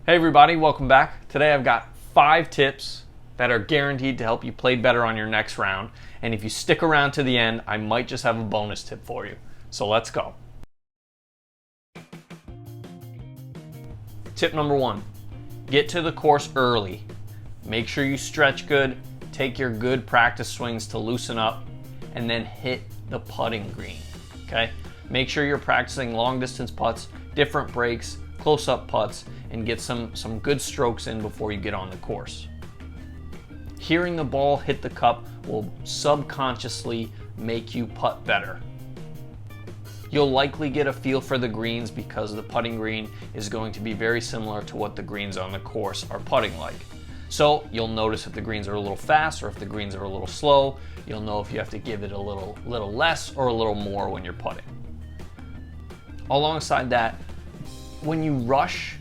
Hey everybody, welcome back. Today I've got 5 tips that are guaranteed to help you play better on your next round. And if you stick around to the end, I might just have a bonus tip for you. So let's go. Tip number 1, get to the course early. Make sure you stretch good, take your good practice swings to loosen up, and then hit the putting green, okay? Make sure you're practicing long distance putts, different breaks, close-up putts, and get some good strokes in before you get on the course. Hearing the ball hit the cup will subconsciously make you putt better. You'll likely get a feel for the greens because the putting green is going to be very similar to what the greens on the course are putting like. So you'll notice if the greens are a little fast or if the greens are a little slow. You'll know if you have to give it a little less or a little more when you're putting. Alongside that, when you rush,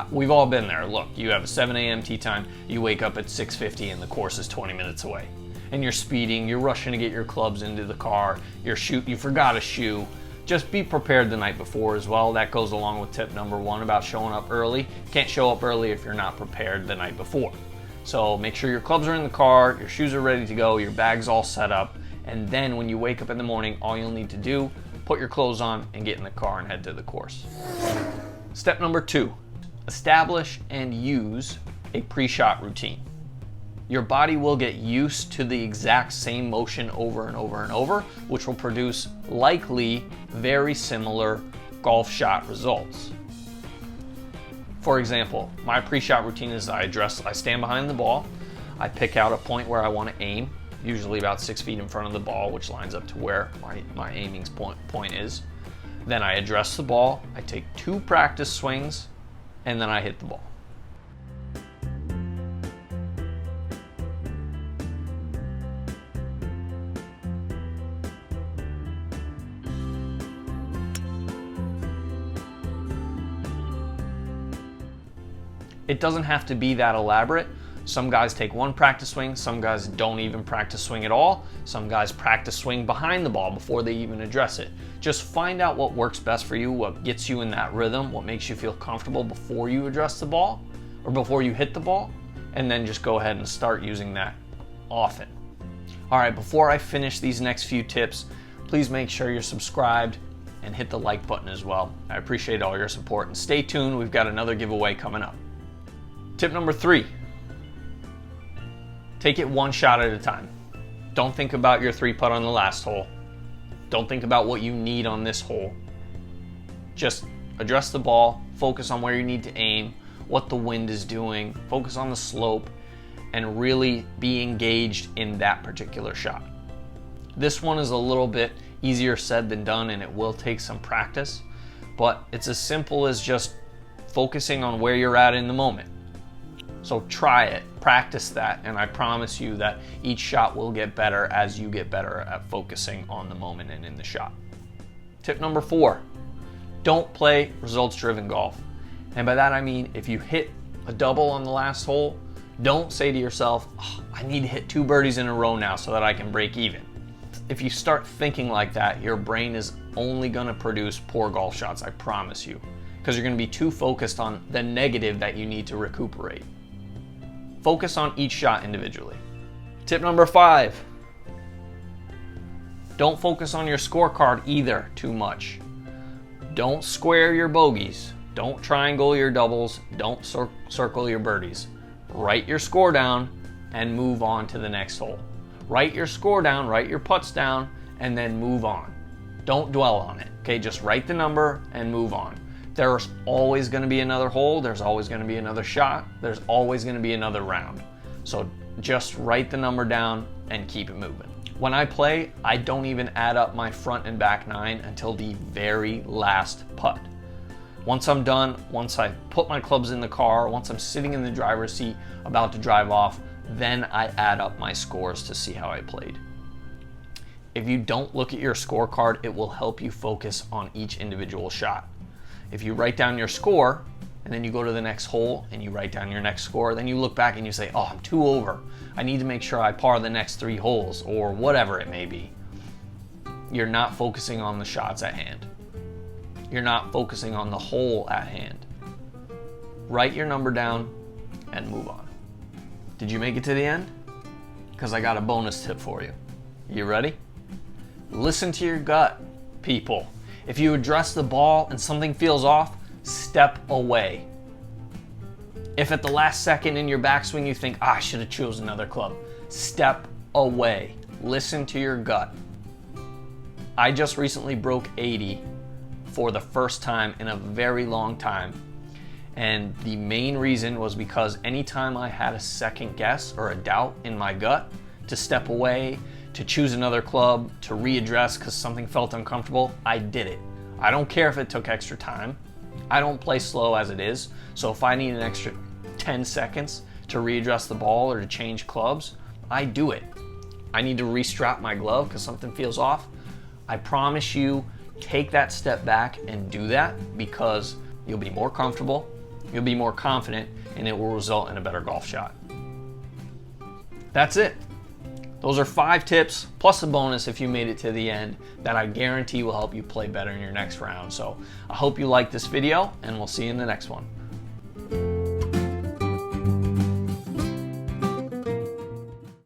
we've all been there. Look, you have a 7 a.m. tee time, you wake up at 6:50 and the course is 20 minutes away. And you're speeding, you're rushing to get your clubs into the car, you forgot a shoe. Just be prepared the night before as well. That goes along with tip number 1 about showing up early. You can't show up early if you're not prepared the night before. So make sure your clubs are in the car, your shoes are ready to go, your bag's all set up, and then when you wake up in the morning, all you'll need to do, put your clothes on and get in the car and head to the course. Step number 2, establish and use a pre-shot routine. Your body will get used to the exact same motion over and over and over, which will produce likely very similar golf shot results. For example, my pre-shot routine is I stand behind the ball, I pick out a point where I want to aim, usually about 6 feet in front of the ball, which lines up to where my aiming point is. Then I address the ball, I take 2 practice swings, and then I hit the ball. It doesn't have to be that elaborate. Some guys take 1 practice swing, some guys don't even practice swing at all, some guys practice swing behind the ball before they even address it. Just find out what works best for you, what gets you in that rhythm, what makes you feel comfortable before you address the ball or before you hit the ball, and then just go ahead and start using that often. All right, before I finish these next few tips, please make sure you're subscribed and hit the like button as well. I appreciate all your support, and stay tuned, we've got another giveaway coming up. Tip number 3, take it 1 shot at a time. Don't think about your 3-putt on the last hole. Don't think about what you need on this hole. Just address the ball, focus on where you need to aim, what the wind is doing, focus on the slope, and really be engaged in that particular shot. This one is a little bit easier said than done, and it will take some practice, but it's as simple as just focusing on where you're at in the moment. So try it, practice that, and I promise you that each shot will get better as you get better at focusing on the moment and in the shot. Tip number 4, don't play results-driven golf. And by that I mean, if you hit a double on the last hole, don't say to yourself, oh, I need to hit 2 birdies in a row now so that I can break even. If you start thinking like that, your brain is only gonna produce poor golf shots, I promise you, because you're gonna be too focused on the negative that you need to recuperate. Focus on each shot individually. Tip number 5, don't focus on your scorecard either too much. Don't square your bogeys. Don't triangle your doubles. Don't circle your birdies. Write your score down and move on to the next hole. Write your score down, write your putts down, and then move on. Don't dwell on it, okay? Just write the number and move on. There's always going to be another hole, there's always going to be another shot, there's always going to be another round. So just write the number down and keep it moving. When I play, I don't even add up my front and back 9 until the very last putt. Once I'm done, once I put my clubs in the car, once I'm sitting in the driver's seat about to drive off, then I add up my scores to see how I played. If you don't look at your scorecard, it will help you focus on each individual shot. If you write down your score and then you go to the next hole and you write down your next score, then you look back and you say, oh, I'm 2 over. I need to make sure I par the next 3 holes, or whatever it may be. You're not focusing on the shots at hand. You're not focusing on the hole at hand. write your number down, and move on. Did you make it to the end? Because I got a bonus tip for you. You ready? Listen to your gut, people. If you address the ball and something feels off, step away. If at the last second in your backswing you think, I should have chosen another club, step away. Listen to your gut. I just recently broke 80 for the first time in a very long time. And the main reason was because anytime I had a second guess or a doubt in my gut to step away, to choose another club, to readdress because something felt uncomfortable, I did it. I don't care if it took extra time. I don't play slow as it is. So if I need an extra 10 seconds to readdress the ball or to change clubs, I do it. I need to restrap my glove because something feels off. I promise you, take that step back and do that because you'll be more comfortable, you'll be more confident, and it will result in a better golf shot. That's it. Those are 5 tips plus a bonus if you made it to the end that I guarantee will help you play better in your next round. So I hope you liked this video, and we'll see you in the next one.